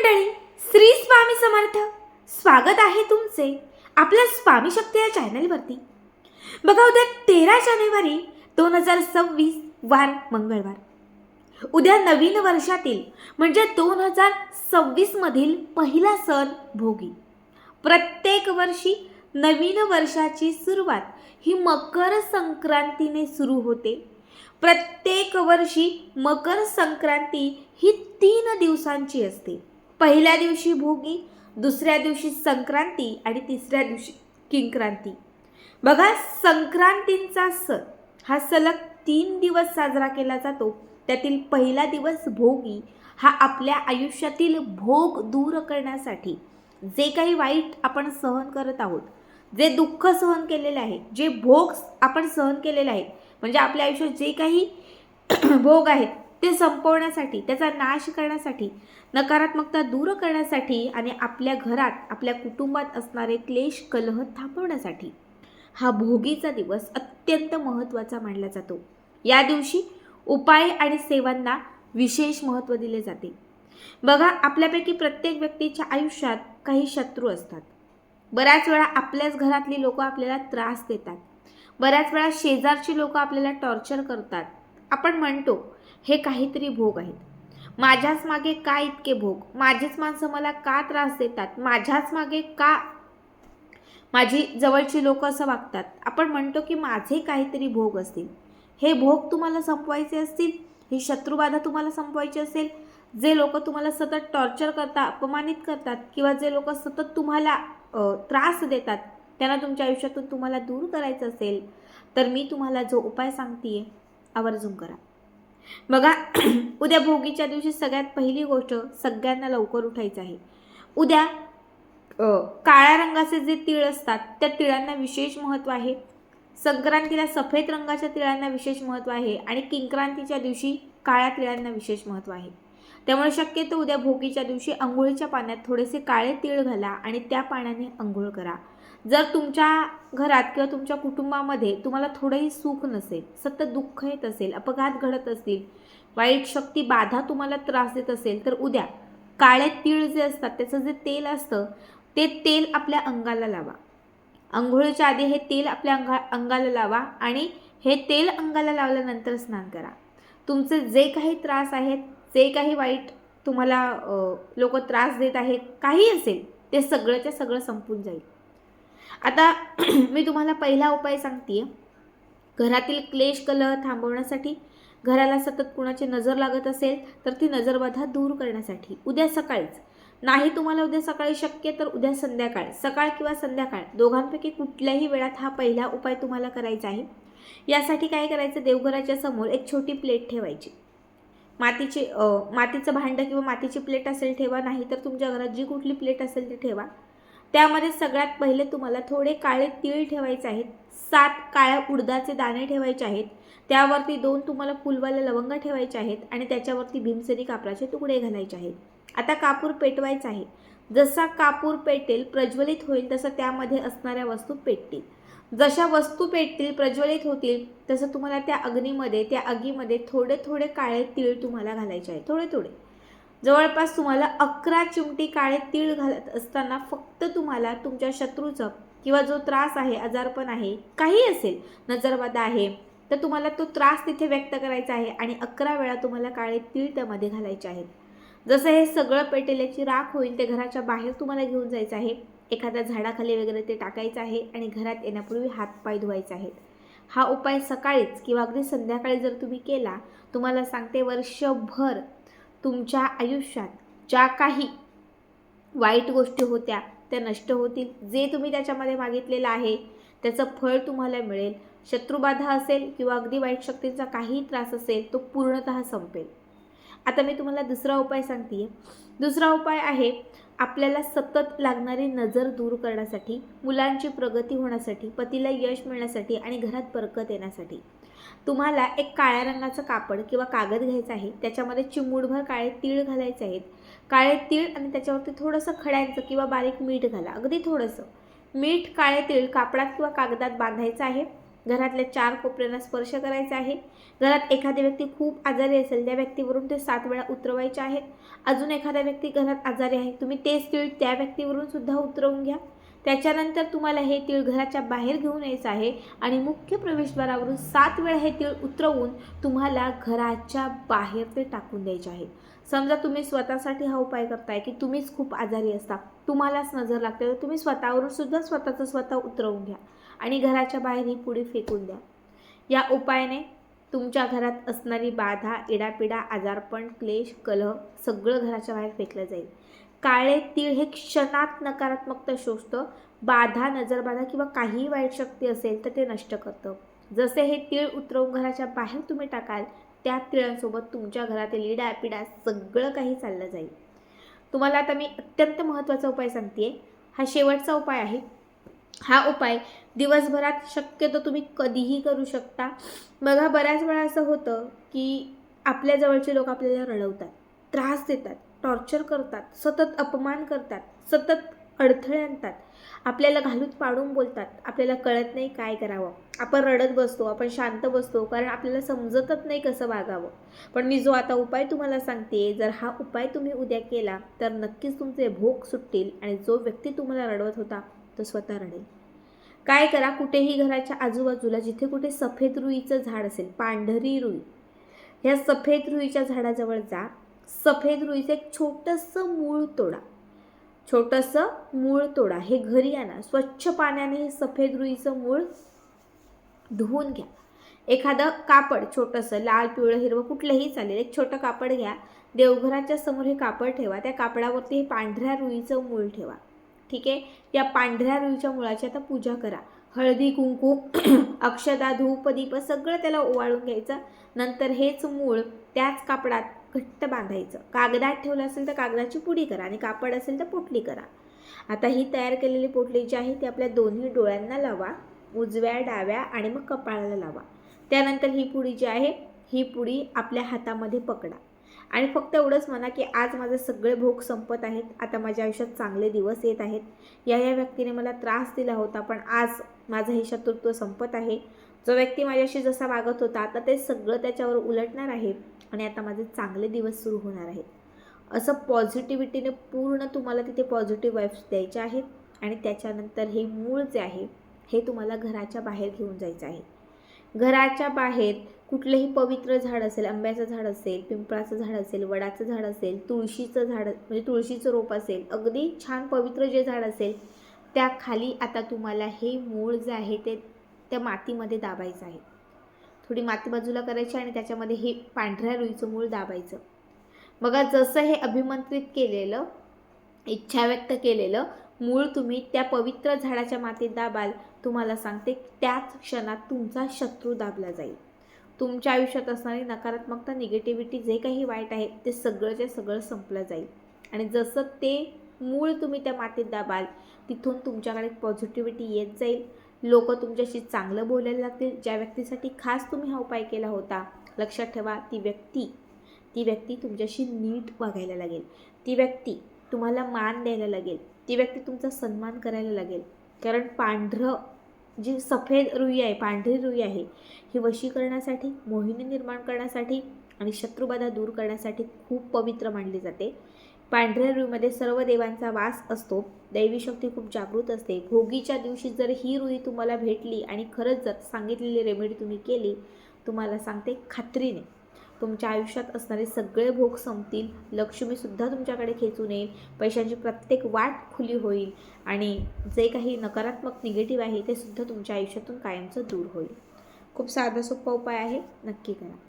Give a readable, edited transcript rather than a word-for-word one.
मंडळी, श्री स्वामी समर्थ. स्वागत आहे तुमचे आपल्या स्वामी शक्ती या चॅनलवरती. बघा, उद्या 13 जानेवारी 2026 वार मंगळवार. उद्या नवीन वर्षातील म्हणजे 2026 मधील पहिला सण भोगी. प्रत्येक वर्षी नवीन वर्षाची सुरुवात ही मकर संक्रांतीने सुरू होते. प्रत्येक वर्षी मकर संक्रांती ही 3 दिवसांची असते. पहिल्या दिवशी भोगी, दुसऱ्या दिवशी संक्रांती आणि तिसऱ्या दिवशी किंक्रांती. बघा, संक्रांतीचा सण हा सलग 3 दिवस साजरा केला जातो. त्यातील पहिला दिवस भोगी हा आपल्या आयुष्यातील भोग दूर करण्यासाठी, जे काही वाईट आपण सहन करत आहोत, जे दुःख सहन केलेले आहे, जे भोग आपण सहन केलेले आहे, म्हणजे आपल्या आयुष्यात जे काही भोग आहेत ते संपवण्यासाठी, त्याचा नाश करण्यासाठी, नकारात्मकता दूर करण्यासाठी आणि आपल्या घरात, आपल्या कुटुंबात असणारे क्लेश कलह थांबवण्यासाठी हा भोगीचा दिवस अत्यंत महत्त्वाचा मानला जातो. या दिवशी उपाय आणि सेवांना विशेष महत्त्व दिले जाते. बघा, आपल्यापैकी प्रत्येक व्यक्तीच्या आयुष्यात काही शत्रू असतात. बऱ्याच वेळा आपल्याच घरातली लोक आपल्याला त्रास देतात. बऱ्याच वेळा शेजारची लोक आपल्याला टॉर्चर करतात. आपण म्हणतो हे काहीतरी भोग आहेत. माझ्याच मागे का इतके भोग? माझीच माणसं मला का त्रास देतात? माझ्याच मागे का माझी जवळची लोक असं वागतात? आपण म्हणतो की माझे काहीतरी भोग असतील. हे भोग तुम्हाला संपवायचे असतील, ही शत्रुबाधा तुम्हाला संपवायची असेल, जे लोक तुम्हाला सतत टॉर्चर करतात, अपमानित करतात, किंवा जे लोक सतत तुम्हाला त्रास देतात, त्यांना तुमच्या आयुष्यातून तुम्हाला दूर करायचं असेल, तर मी तुम्हाला जो उपाय सांगतेय आवर्जून करा. बघा, उद्या भोगीच्या दिवशी सगळ्यात पहिली गोष्ट, सगळ्यांना लवकर उठायचं आहे. उद्या काळ्या रंगाचे जे तीळ असतात त्या तिळांना विशेष महत्त्व आहे. संक्रांतीला सफेद रंगाच्या तिळांना विशेष महत्त्व आहे आणि किंक्रांतीच्या दिवशी काळ्या तिळांना विशेष महत्त्व आहे. त्यामुळे शक्यतो उद्या भोगीच्या दिवशी अंघोळीच्या पाण्यात थोडेसे काळे तीळ घाला आणि त्या पाण्याने अंघोळ करा. जर तुमच्या घरात किंवा तुमच्या कुटुंबामध्ये तुम्हाला थोडंही सुख नसेल, सतत दुःख येत असेल, अपघात घडत असतील, वाईट शक्ती बाधा तुम्हाला त्रास देत असेल, तर उद्या काळे तीळ जे असतात त्याचं जे तेल असतं ते तेल आपल्या अंगाला लावा. अंघोळीच्या आधी हे तेल आपल्या अंगाला लावा आणि हे तेल अंगाला लावल्यानंतर स्नान करा. तुमचे जे काही त्रास आहेत, जे काही वाईट तुम्हाला लोक त्रास देत आहेत, काही असेल ते सगळंच्या सगळं संपून जाईल. आता मी तुम्हाला पहिला उपाय सांगते. घरातील क्लेश कलह थांबवण्यासाठी, घराला सतत कुणाची नजर लागत असेल तर ती नजरबाधा दूर करण्यासाठी उद्या सकाळीच, नाही तुम्हाला उद्या सकाळी शक्य तर उद्या संध्याकाळ, सकाळ किंवा संध्याकाळ दोघांपैकी कुठल्याही वेळात हा पहिला उपाय तुम्हाला करायचा आहे. यासाठी काय करायचं, देवघराच्या समोर एक छोटी प्लेट ठेवायची. मातीचं भांडं किंवा मातीची प्लेट असेल ठेवा, नाही तर तुमच्या घरात जी कुठली प्लेट असेल ती ठेवा. त्यामध्ये सगळ्यात पहिले तुम्हाला थोडे काळे तीळ ठेवायचे आहेत. 7 काळ्या उडदाचे दाणे ठेवायचे आहेत. त्यावरती 2 तुम्हाला फुलवाले लवंग ठेवायचे आहेत आणि त्याच्यावरती भीमसेनी कापराचे तुकडे घालायचे आहेत. आता कापूर पेटवायचा आहे. जसा कापूर पेटेल, प्रज्वलित होईल, तसं त्यामध्ये असणाऱ्या वस्तू पेटतील. जशा वस्तू पेटतील, प्रज्वलित होतील, तसं तुम्हाला त्या आगीमध्ये थोडे थोडे काळे तीळ तुम्हाला घालायचे आहेत. थोडे थोडे, जवळपास तुम्हाला 11 चिमटी काळे तीळ घालत असताना फक्त तुम्हाला तुमच्या शत्रूचं किंवा जो त्रास आहे, आजारपण आहे, काही असेल, नजरबाधा आहे, तर तुम्हाला तो त्रास तिथे व्यक्त करायचा आहे आणि 11 वेळा तुम्हाला काळे तीळ त्यामध्ये घालायचे आहेत. जसं हे सगळं पेटेल, याची राख होईल, ते घराच्या बाहेर तुम्हाला घेऊन जायचं आहे. एखाद्या झाडाखाली वगैरे ते टाकायचं आहे आणि घरात येण्यापूर्वी हातपाय धुवायचे आहेत. हा उपाय सकाळीच किंवा अगदी संध्याकाळी जर तुम्ही केला, तुम्हाला सांगते वर्षभर तुमच्या आयुष्यात ज्या काही वाईट गोष्टी होत्या त्या नष्ट होतील. जे तुम्ही त्याच्यामध्ये मागितलेलं आहे त्याचं फळ तुम्हाला मिळेल. शत्रुबाधा असेल किंवा अगदी वाईट शक्तींचा काही त्रास असेल तो पूर्णतः संपेल. आता मी तुम्हाला दुसरा उपाय सांगते. दुसरा उपाय आहे, आपल्याला सतत लागणारी नजर दूर करण्यासाठी, मुलांची प्रगती होण्यासाठी, पतीला यश मिळण्यासाठी आणि घरात बरकत येण्यासाठी तुम्हाला एक काळ्या रंगाचं कापड किंवा कागद घ्यायचा आहे. त्याच्यामध्ये चिमूटभर काळे तीळ घालायचे आहेत. काळे तीळ आणि त्याच्यावरती थोडंसं खड्यांचं किंवा बारीक मीठ घाला. अगदी थोडंसं मीठ, काळे तीळ कापडात किंवा कागदात बांधायचं आहे घरातल्या 4 कोपऱ्यांना स्पर्श करायचा आहे. घरात एखादी व्यक्ती खूप आजारी असेल, त्या व्यक्तीवरून ते 7 वेळा उतरवायचे आहेत. अजून एखादा व्यक्ती घरात आजारी आहे, तुम्ही तेच तीळ त्या व्यक्तीवरून सुद्धा उतरवून घ्या. त्याच्यानंतर तुम्हाला हे तीळ घराच्या बाहेर घेऊन यायचं आहे आणि मुख्य प्रवेशद्वारावरून 7 वेळा हे तीळ उतरवून तुम्हाला घराच्या बाहेर ते टाकून द्यायचे आहे. समजा तुम्ही स्वतःसाठी हा उपाय करताय की तुम्हीच खूप आजारी असता, तुम्हालाच नजर लागते, तर तुम्ही स्वतःवरून सुद्धा स्वतःचं स्वतः उतरवून घ्या आणि घराच्या बाहेर ही पुडी फेकून द्या. या उपायाने तुमच्या घरात असणारी बाधा, इडापिडा, आजारपण, क्लेश, कलह सगळं घराच्या बाहेर फेकलं जाईल. काळे तीळ हे क्षणात नकारात्मकता शोषतं. बाधा, नजरबाधा किंवा काहीही वाईट शक्ती असेल तर ते नष्ट करतं. जसे हे तीळ उतरवून घराच्या बाहेर तुम्ही टाकाल, त्या तिळांसोबत तुमच्या घरातील इडापिडा सगळं काही चाललं जाईल. तुम्हाला आता मी अत्यंत महत्त्वाचा उपाय सांगते. हा शेवटचा उपाय आहे. हा उपाय दिवसभरात शक्यतो तुम्ही कधीही करू शकता. बघा, बऱ्याच वेळा असं होतं की आपल्या जवळचे लोक आपल्याला रडवतात, त्रास देतात, टॉर्चर करतात, सतत अपमान करतात, सतत अडथळे आणतात, आपल्याला घालून पाडून बोलतात. आपल्याला कळत नाही काय करावं. आपण रडत बसतो, आपण शांत बसतो, कारण आपल्याला समजतच नाही कसं वागावं. पण मी जो आता उपाय तुम्हाला सांगते, जर हा उपाय तुम्ही उद्या केला तर नक्कीच तुमचे भोग सुटतील आणि जो व्यक्ती तुम्हाला रडवत होता तो स्वतः रडेल. काय करा, कुठेही घराच्या आजूबाजूला जिथे कुठे सफेद रुईचं झाड असेल, पांढरी रुई, ह्या सफेद रुईच्या झाडाजवळ जा. सफेद रुईचं एक छोटंसं मूळ तोडा. छोटंसं मूळ तोडा, हे घरी आणा. स्वच्छ पाण्याने हे सफेद रुईचं मूळ धुवून घ्या. एखादं कापड छोटंसं, लाल, पिवळं, हिरवं कुठलंही चालेल, एक छोटं कापड घ्या. देवघराच्या समोर हे कापड ठेवा. त्या कापडावरती हे पांढऱ्या रुईचं मूळ ठेवा. ठीक आहे. या पांढऱ्या रुईच्या मुळाची आता पूजा करा. हळदी, कुंकू, अक्षदा, धूप, दीप सगळं त्याला ओवाळून घ्यायचं. नंतर हेच मूळ त्याच कापडात घट्ट बांधायचं. कागदात ठेवलं असेल तर कागदाची पुडी करा आणि कापड असेल तर पोटली करा. आता ही तयार केलेली पोटली जी आहे ती आपल्या दोन्ही डोळ्यांना लावा, उजव्या, डाव्या आणि मग कपाळाला लावा. त्यानंतर ही पुडी जी आहे, ही पुडी आपल्या हातामध्ये पकडा आणि फक्त एवढंच म्हणा की आज माझे सगळे भोग संपत आहेत, आता माझ्या आयुष्यात चांगले दिवस येत आहेत. या व्यक्तीने मला त्रास दिला होता, पण आज माझं हे शत्रुत्व संपत आहे. जो व्यक्ती माझ्याशी जसा वागत होता आता ते सगळं त्याच्यावर उलटणार आहे आणि आता माझे चांगले दिवस सुरू होणार आहेत. असं पॉझिटिव्हिटीने पूर्ण तुम्हाला तिथे पॉझिटिव्ह वाईब्स द्यायच्या आहेत आणि त्याच्यानंतर हे मूळ जे आहे हे तुम्हाला घराच्या बाहेर घेऊन जायचं आहे. घराच्या बाहेर कुठलंही पवित्र झाड असेल, आंब्याचं झाड असेल, पिंपळाचं झाड असेल, वडाचं झाड असेल, तुळशीचं झाड म्हणजे तुळशीचं रोप असेल, अगदी छान पवित्र जे झाड असेल त्या खाली आता तुम्हाला हे मूळ जे आहे ते त्या मातीमध्ये दाबायचं आहे. थोडी माती बाजूला करायची आणि त्याच्यामध्ये हे पांढऱ्या रुईचं मूळ दाबायचं. बघा, जसं हे अभिमंत्रित केलेलं, इच्छा व्यक्त केलेलं मूळ तुम्ही त्या पवित्र झाडाच्या मातीत दाबाल, तुम्हाला सांगते त्याच क्षणात तुमचा शत्रू दाबला जाईल. तुमच्या आयुष्यात असणारी नकारात्मकता, निगेटिव्हिटी, जे काही वाईट आहे ते सगळंच्या सगळं संपलं जाईल. आणि जसं ते मूळ तुम्ही त्या मातीत दाबाल तिथून तुमच्याकडे पॉझिटिव्हिटी येत जाईल. लोक तुमच्याशी चांगलं बोलायला लागतील. ज्या व्यक्तीसाठी खास तुम्ही हा उपाय केला होता, लक्षात ठेवा, ती व्यक्ती तुमच्याशी नीट वागायला लागेल. ती व्यक्ती तुम्हाला मान द्यायला लागेल. ती व्यक्ती तुमचा सन्मान करायला लागेल. कारण पांढरं जी सफेद रुई आहे, पांढरी रुई आहे, ही वशीकरणासाठी, मोहिनी निर्माण करण्यासाठी आणि शत्रुबाधा दूर करण्यासाठी खूप पवित्र मानली जाते. पांढऱ्या रुईमध्ये सर्व देवांचा वास असतो. दैवी शक्ती खूप जागृत असते. भोगीच्या दिवशी जर ही रुई तुम्हाला भेटली आणि खरंच जर सांगितलेली रेमेडी तुम्ही केली, तुम्हाला सांगते खात्रीने तुमच्या आयुष्यात असणारे सगळे भोग संपतील. लक्ष्मीसुद्धा तुमच्याकडे खेचून येईल. पैशांची प्रत्येक वाट खुली होईल आणि जे काही नकारात्मक निगेटिव्ह आहे ते सुद्धा तुमच्या आयुष्यातून कायमचं दूर होईल. खूप साधा सोपा उपाय आहे, नक्की करा.